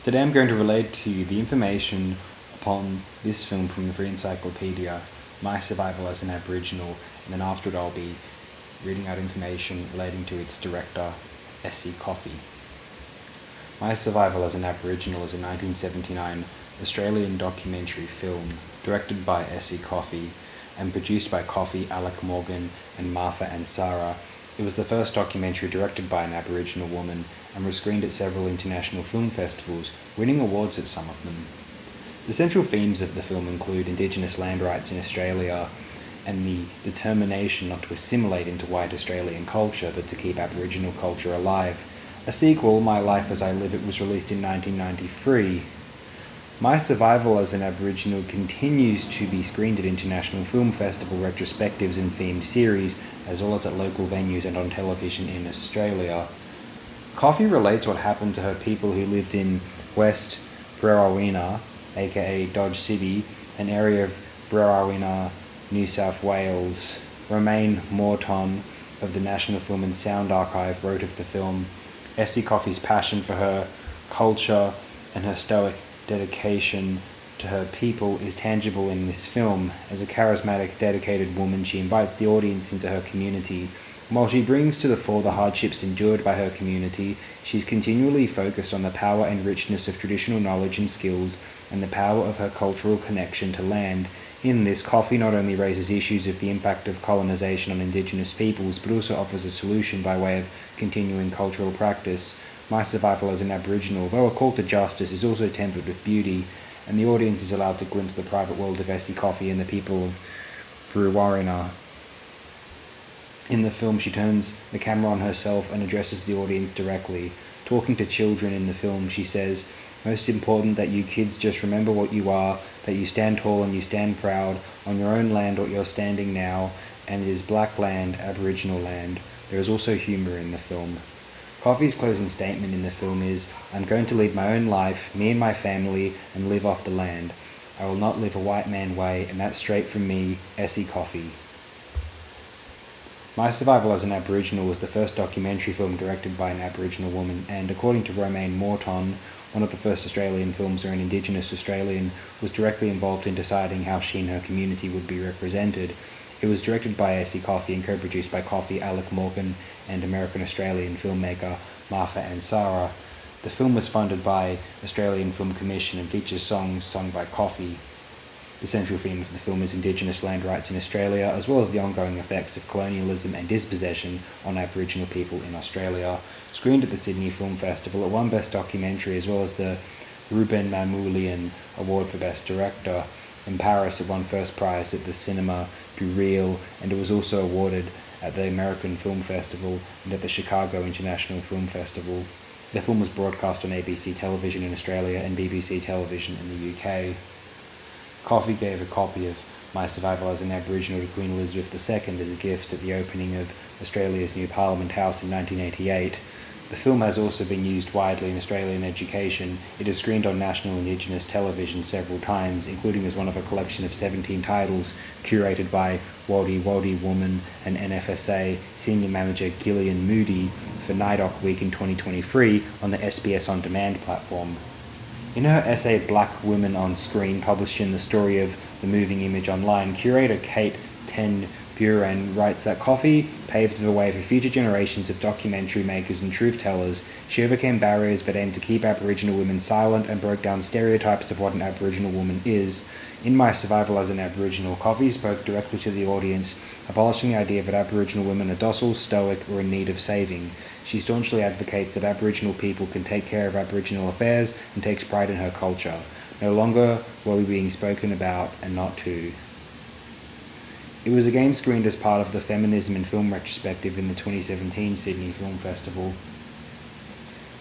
Today I'm going to relate to you the information upon this film from the Free Encyclopedia, My Survival as an Aboriginal, and then after it I'll be reading out information relating to its director, Essie, Coffey. My Survival as an Aboriginal is a 1979 Australian documentary film directed by Essie, Coffey and produced by Coffey, Alec Morgan and Martha and Sarah. It was the first documentary directed by an Aboriginal woman and was screened at several international film festivals, winning awards at some of them. The central themes of the film include Indigenous land rights in Australia and the determination not to assimilate into white Australian culture but to keep Aboriginal culture alive. A sequel, My Life as I Live It, was released in 1993. My Survival as an Aboriginal continues to be screened at international film festival retrospectives and themed series, as well as at local venues and on television in Australia. Coffey relates what happened to her people who lived in West Brerawina, aka Dodge City, an area of Brerawina, New South Wales. Romaine Morton of the National Film and Sound Archive wrote of the film, Essie Coffey's passion for her culture and her stoic dedication to her people is tangible in this film. As a charismatic, dedicated woman, she invites the audience into her community. While she brings to the fore the hardships endured by her community, she's continually focused on the power and richness of traditional knowledge and skills and the power of her cultural connection to land. In this, Coffey not only raises issues of the impact of colonisation on Indigenous peoples, but also offers a solution by way of continuing cultural practice. My Survival as an Aboriginal, though a call to justice, is also tempered with beauty, and the audience is allowed to glimpse the private world of Essie Coffey and the people of Brewarrina. In the film, she turns the camera on herself and addresses the audience directly. Talking to children in the film, she says, "Most important that you kids just remember what you are, that you stand tall and you stand proud on your own land what you're standing now, and it is black land, Aboriginal land." There is also humour in the film. Coffey's closing statement in the film is, "I'm going to lead my own life, me and my family, and live off the land. I will not live a white man way, and that's straight from me, Essie Coffey." My Survival as an Aboriginal was the first documentary film directed by an Aboriginal woman, and according to Romaine Morton, one of the first Australian films where an Indigenous Australian was directly involved in deciding how she and her community would be represented. It was directed by Essie Coffey and co-produced by Coffey, Alec Morgan, and American-Australian filmmaker Martha and Sarah. The film was funded by Australian Film Commission and features songs sung by Coffey. The central theme of the film is Indigenous land rights in Australia, as well as the ongoing effects of colonialism and dispossession on Aboriginal people in Australia. Screened at the Sydney Film Festival, it won Best Documentary as well as the Ruben Mamoulian Award for Best Director. In Paris, it won first prize at the Cinema du Real, and it was also awarded at the American Film Festival and at the Chicago International Film Festival. The film was broadcast on ABC television in Australia and BBC television in the UK. Coffey gave a copy of My Survival as an Aboriginal to Queen Elizabeth II as a gift at the opening of Australia's new Parliament House in 1988. The film has also been used widely in Australian education. It is screened on national Indigenous television several times, including as one of a collection of 17 titles curated by Waddy Woman and NFSA Senior Manager Gillian Moody for NIDOC Week in 2023 on the SBS On Demand platform. In her essay Black Women on Screen, published in the Story of the Moving Image Online, curator Kate Ten Buren writes that Coffey paved the way for future generations of documentary makers and truth tellers. She overcame barriers that aimed to keep Aboriginal women silent and broke down stereotypes of what an Aboriginal woman is. In My Survival as an Aboriginal, Coffey spoke directly to the audience, abolishing the idea that Aboriginal women are docile, stoic, or in need of saving. She staunchly advocates that Aboriginal people can take care of Aboriginal affairs and takes pride in her culture. No longer were we being spoken about and not to. It was again screened as part of the Feminism in Film retrospective in the 2017 Sydney Film Festival.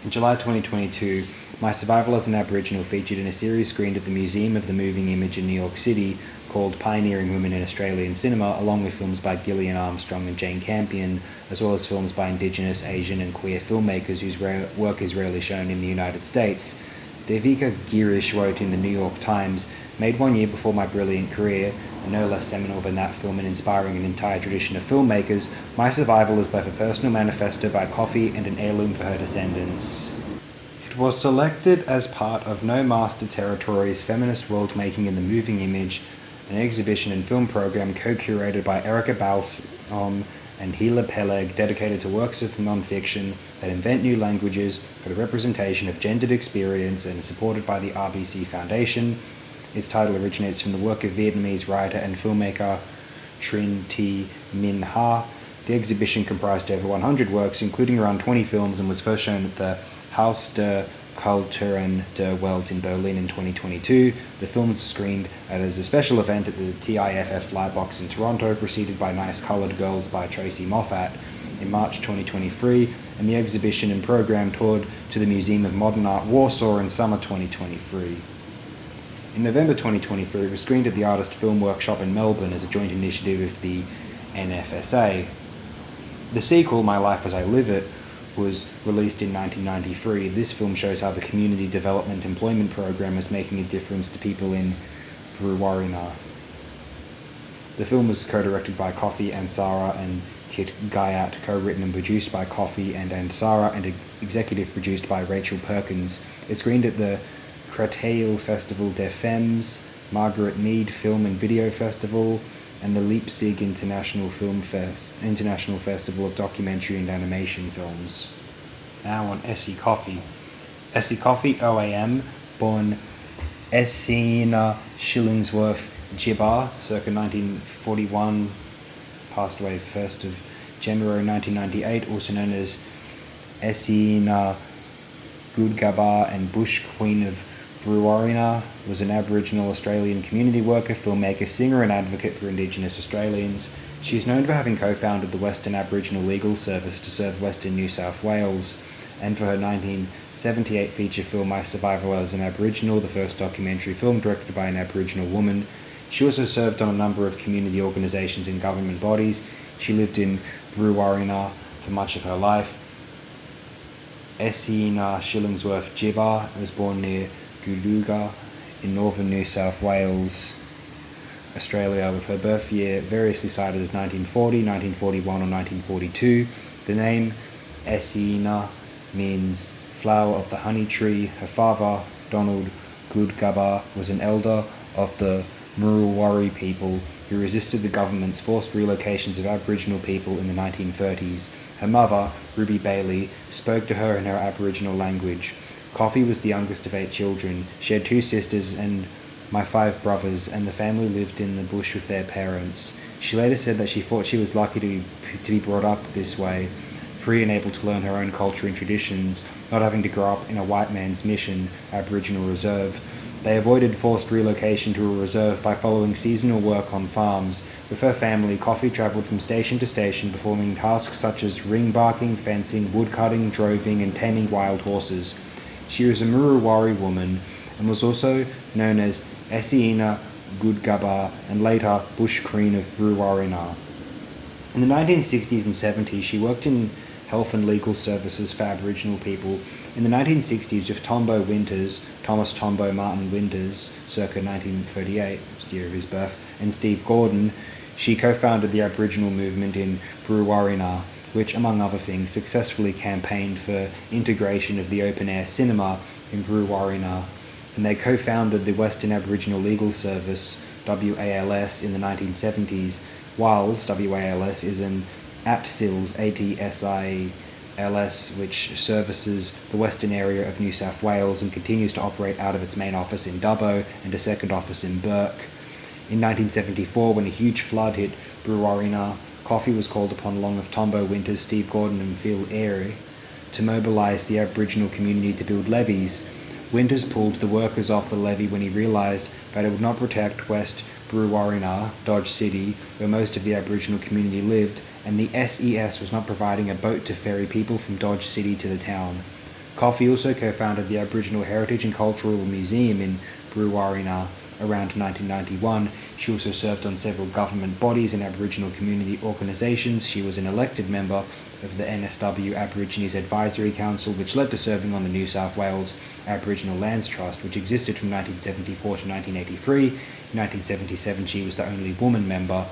In July 2022, My Survival as an Aboriginal featured in a series screened at the Museum of the Moving Image in New York City called Pioneering Women in Australian Cinema, along with films by Gillian Armstrong and Jane Campion, as well as films by Indigenous, Asian and queer filmmakers whose work is rarely shown in the United States. Devika Girish wrote in the New York Times, "Made 1 year before my brilliant career, and no less seminal than that film and inspiring an entire tradition of filmmakers, My Survival is both a personal manifesto by Coffey and an heirloom for her descendants." It It was selected as part of No Master Territories Feminist World Making in the Moving Image, an exhibition and film program co-curated by Erica Balsom and Hila Peleg, dedicated to works of non-fiction that invent new languages for the representation of gendered experience and supported by the RBC Foundation. Its title originates from the work of Vietnamese writer and filmmaker Trinh T. Minh Ha. The exhibition comprised over 100 works, including around 20 films, and was first shown at the Haus der Kulturen der Welt in Berlin in 2022. The films screened as a special event at the TIFF Lightbox in Toronto, preceded by Nice Coloured Girls by Tracy Moffat in March 2023, and the exhibition and program toured to the Museum of Modern Art Warsaw in summer 2023. In November 2023, it was screened at the Artist Film Workshop in Melbourne as a joint initiative of the NFSA. The sequel, My Life as I Live It, was released in 1993. This film shows how the Community Development Employment Program is making a difference to people in Brewarrina. The film was co-directed by Coffey, Ansara and Kit Guyat, co-written and produced by Coffey and Ansara, and executive produced by Rachel Perkins. It screened at the Créteil Festival des Femmes, Margaret Mead Film and Video Festival, and the Leipzig International Festival of Documentary and Animation Films. Now on Essie Coffey. Essie Coffey, OAM, born Essina Shillingsworth Jibbar, circa 1941, passed away 1st of January 1998, also known as Essina Goodgabar and Bush Queen of Brewarrina, was an Aboriginal Australian community worker, filmmaker, singer and advocate for Indigenous Australians. She is known for having co-founded the Western Aboriginal Legal Service to serve Western New South Wales, and for her 1978 feature film My Survival as an Aboriginal, the first documentary film directed by an Aboriginal woman. She also served on a number of community organisations and government bodies. She lived in Brewarrina for much of her life. Essina Shillingsworth Jibbar was born near Guluga in northern New South Wales, Australia, with her birth year variously cited as 1940, 1941 or 1942. The name Essina means flower of the honey tree. Her father, Donald Goodgabar, was an elder of the Muruwari people who resisted the government's forced relocations of Aboriginal people in the 1930s. Her mother, Ruby Bailey, spoke to her in her Aboriginal language. Coffey was the youngest of 8 children. She had 2 sisters and my 5 brothers, and the family lived in the bush with their parents. She later said that she thought she was lucky to be brought up this way, free and able to learn her own culture and traditions, not having to grow up in a white man's mission, Aboriginal reserve. They avoided forced relocation to a reserve by following seasonal work on farms. With her family, Coffey travelled from station to station, performing tasks such as ring barking, fencing, woodcutting, droving, and taming wild horses. She was a Muruwari woman and was also known as Essina Goodgabar and later Bush Queen of Brewarrina. In the 1960s and 70s, she worked in health and legal services for Aboriginal people. In the 1960s, with Tombo Winters, Thomas Tombo Martin Winters, circa 1938, was the year of his birth, and Steve Gordon, she co-founded the Aboriginal movement in Brewarrina, which, among other things, successfully campaigned for integration of the open-air cinema in Brewarrina, and they co-founded the Western Aboriginal Legal Service, WALS, in the 1970s, whilst WALS is an ATSILS, ATSILS, which services the western area of New South Wales and continues to operate out of its main office in Dubbo and a second office in Bourke. In 1974, when a huge flood hit Brewarrina, Coffey was called upon along with Tombo Winters, Steve Gordon and Phil Airy to mobilise the Aboriginal community to build levees. Winters pulled the workers off the levee when he realised that it would not protect West Brewarrina, Dodge City, where most of the Aboriginal community lived, and the SES was not providing a boat to ferry people from Dodge City to the town. Coffey also co-founded the Aboriginal Heritage and Cultural Museum in Brewarrina around 1991. She also served on several government bodies and Aboriginal community organisations. She was an elected member of the NSW Aborigines Advisory Council, which led to serving on the New South Wales Aboriginal Lands Trust, which existed from 1974 to 1983. In 1977, she was the only woman member.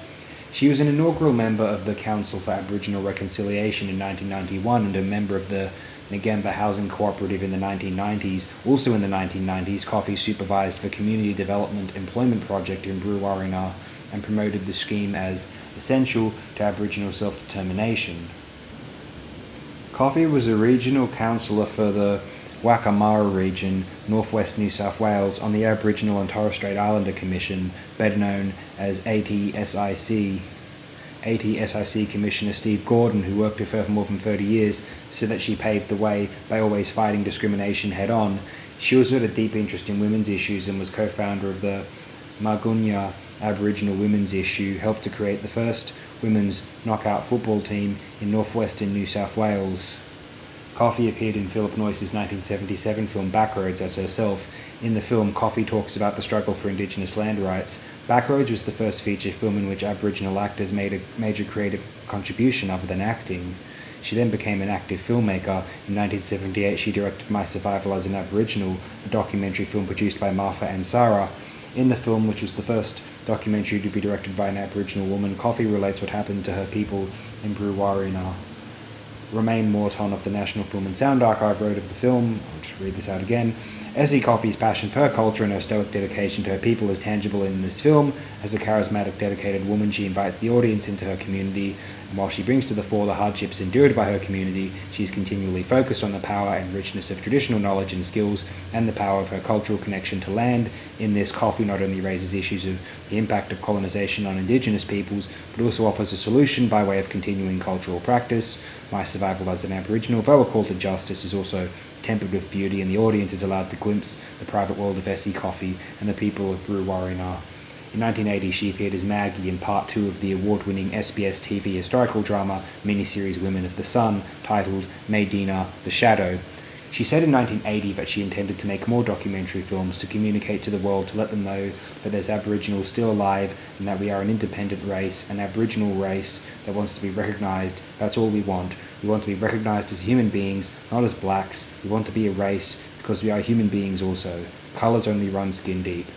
She was an inaugural member of the Council for Aboriginal Reconciliation in 1991 and a member of the and again the housing cooperative in the 1990s. Also in the 1990s, Coffey supervised the community development employment project in Brewarrina and promoted the scheme as essential to Aboriginal self-determination. Coffey was a regional councillor for the Wakamara region, northwest New South Wales, on the Aboriginal and Torres Strait Islander Commission, better known as ATSIC. ATSIC Commissioner Steve Gordon, who worked with her for more than 30 years, said that she paved the way by always fighting discrimination head-on. She also had a deep interest in women's issues and was co-founder of the Margunya Aboriginal Women's Issue, helped to create the first women's knockout football team in northwestern New South Wales. Coffey appeared in Philip Noyce's 1977 film Backroads as herself. In the film, Coffey talks about the struggle for Indigenous land rights. Backroads was the first feature film in which Aboriginal actors made a major creative contribution other than acting. She then became an active filmmaker. In 1978, she directed My Survival as an Aboriginal, a documentary film produced by Martha and Sarah. In the film, which was the first documentary to be directed by an Aboriginal woman, Coffey relates what happened to her people in Brewarrina. Romain Morton of the National Film and Sound Archive wrote of the film, I'll just read this out again, Essie Coffey's passion for her culture and her stoic dedication to her people is tangible in this film. As a charismatic, dedicated woman, she invites the audience into her community, and while she brings to the fore the hardships endured by her community, she is continually focused on the power and richness of traditional knowledge and skills, and the power of her cultural connection to land. In this, Coffey not only raises issues of the impact of colonisation on Indigenous peoples, but also offers a solution by way of continuing cultural practice. My Survival as an Aboriginal, though a call to justice, is also tempered with beauty, and the audience is allowed to glimpse the private world of Essie Coffey and the people of Brewarrina. In 1980, she appeared as Maggie in Part 2 of the award-winning SBS TV historical drama miniseries Women of the Sun, titled Medina the Shadow. She said in 1980 that she intended to make more documentary films to communicate to the world, to let them know that there's Aboriginals still alive and that we are an independent race, an Aboriginal race that wants to be recognised. That's all we want. We want to be recognised as human beings, not as blacks. We want to be a race because we are human beings also. Colours only run skin deep.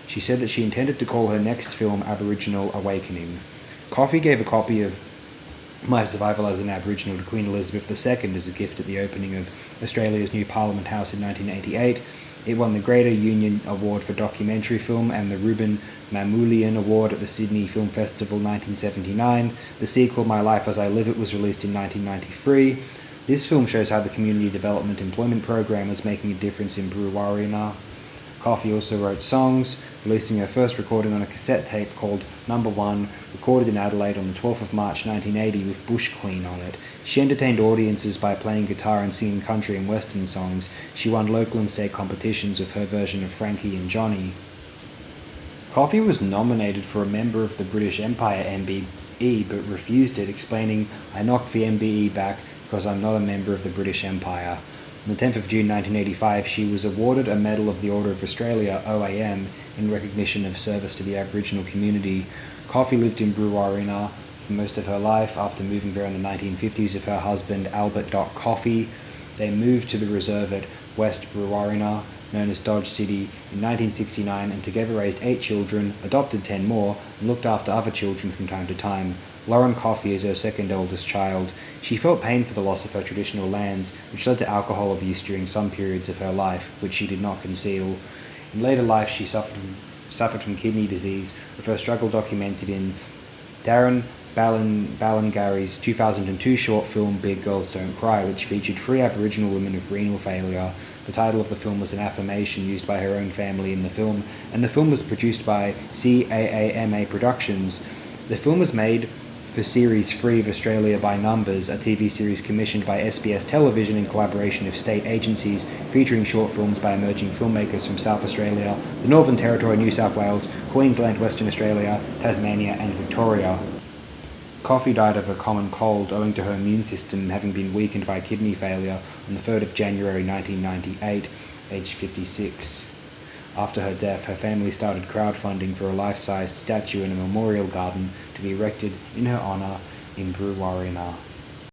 She said that she intended to call her next film Aboriginal Awakening. Coffey gave a copy of My Survival as an Aboriginal to Queen Elizabeth II as a gift at the opening of Australia's new Parliament House in 1988. It won the Greater Union Award for Documentary Film and the Ruben Mamoulian Award at the Sydney Film Festival 1979. The sequel, My Life as I Live It, was released in 1993. This film shows how the Community Development Employment Program is making a difference in Brewarrina. Coffey also wrote songs, releasing her first recording on a cassette tape called Number One, recorded in Adelaide on the 12th of March 1980 with Bush Queen on it. She entertained audiences by playing guitar and singing country and western songs. She won local and state competitions with her version of Frankie and Johnny. Coffey was nominated for a member of the British Empire MBE but refused it, explaining, "I knocked the MBE back because I'm not a member of the British Empire." On the 10th of June 1985, she was awarded a Medal of the Order of Australia, OAM, in recognition of service to the Aboriginal community. Coffey lived in Brewarrina for most of her life after moving there in the 1950s with her husband Albert Coffey. They moved to the reserve at West Brewarrina, known as Dodge City, in 1969 and together raised 8 children, adopted 10 more, and looked after other children from time to time. Lauren Coffey is her second oldest child. She felt pain for the loss of her traditional lands, which led to alcohol abuse during some periods of her life, which she did not conceal. In later life, she suffered from kidney disease, with her struggle documented in Darren Ballingary's 2002 short film Big Girls Don't Cry, which featured 3 Aboriginal women with renal failure. The title of the film was an affirmation used by her own family in the film, and the film was produced by CAAMA Productions. The film was made for Series 3 of Australia by Numbers, a TV series commissioned by SBS Television in collaboration with state agencies, featuring short films by emerging filmmakers from South Australia, the Northern Territory, New South Wales, Queensland, Western Australia, Tasmania and Victoria. Coffey died of a common cold owing to her immune system having been weakened by kidney failure on the 3rd of January 1998, aged 56. After her death, her family started crowdfunding for a life-sized statue in a memorial garden to be erected in her honour in Brewarrina.